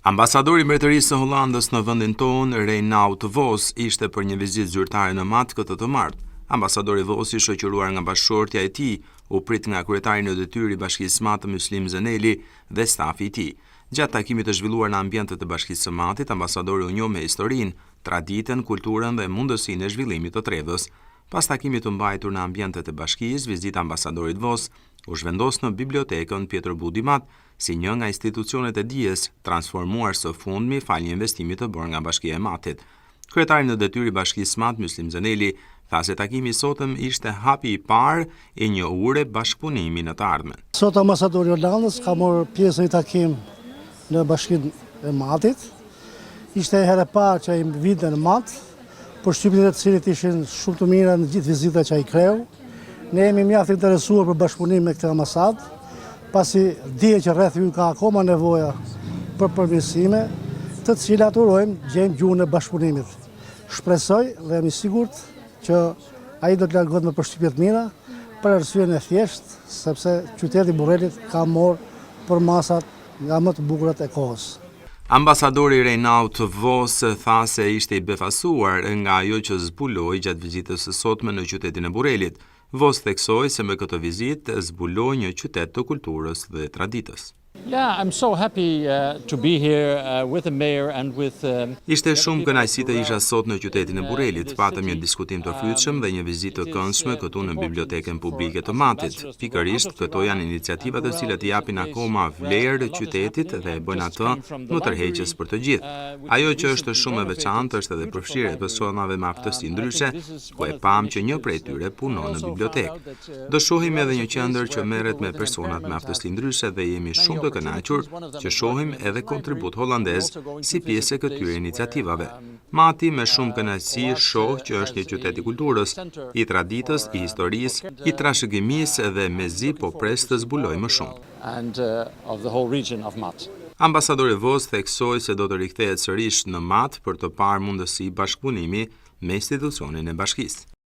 Ambasadori i Mbretërisë së Hollandës në vendin tonë, Reinout Vos, ishte për një vizitë zyrtare në Mat këtë të martë. Ambasadori Vos, i shoqëruar nga bashkëshortja e tij, u prit nga kryetari në detyrë i Bashkisë së Matë Muslim Zeneli dhe stafi i tij. Gjatë takimit të zhvilluar në ambientet të Bashkisë së Matit, ambasadori u njoh me historinë, traditën, kulturën dhe mundësinë e zhvillimit të tredhës. Pas takimit të mbajtur në ambientet e bashkisë, vizita ambasadorit Vos u zhvendos në bibliotekën Pjetër Budimat, si një nga institucionet e dijes transformuar së fundmi fal një investimit të bërë nga Bashkia e Matit. Kryetari në detyrë i Bashkisë së Matë Muslim Zeneli tha se takimi i sotëm ishte hapi i parë i një ure bashkëpunimi në të ardhmen. Sot ambasadori i Hollandës ka marrë pjesë në takim në Bashkinë e Matit. Ishte herë e parë që ai vinte në Mat, përshtypjet e cilit ishin shumë të mira në gjithë vizitat që ai kreu. Ne jemi mjaft interesuar për bashkëpunim me këtë ambasadë, pasi dije që rreth ju ka akoma nevoja për përmirësime, të cilat urojmë gjejmë gjuhën e bashkëpunimit. Shpresoj dhe jam i sigurt që ai do të largohet me përshtypje të mira, për arsyeën e thjeshtë, sepse qyteti i Burrelit ka marrë përmasat nga më të bukurat e kohës. Ambasadori Reinout Vos tha se ishte i befasuar nga ajo që zbuloi gjatë vizitës së sotme në qytetin e Burrelit. Vos theksoi se me këtë vizitë zbuloi një qytet të kulturës dhe traditës. Yeah, I'm so happy to be here with the mayor and with Ishte shumë kënaqësi të isha sot në qytetin e Burrelit. Patëm një diskutim të frytshëm dhe një vizitë të këndshme këtu në bibliotekën publike të Matit. Pikërisht këto janë iniciativa të cilat i japin akoma vlerë qytetit dhe e bëjnë atë më tërheqës për të gjithë. Ajo që është shumë e veçantë është edhe përfshirja e personave me aftësi ndryshe, ku e pam që një prej tyre punon në bibliotekë. Do shohim edhe një qendër që merret me personat me aftësi ndryshe dhe jemi shumë të kënaqur që shohim edhe kontribut hollandez si pjesë e këtyre iniciativave. Mati me shumë kënaqësi shoh që është një qytet i kulturës, i traditës, i historisë, i trashëgimisë dhe mezi po pres të zbulojë më shumë. Ambasadori Vos theksoi se do të rikthehet sërish në Mat për të parë mundësi bashkëpunimi me institucionin e bashkisë.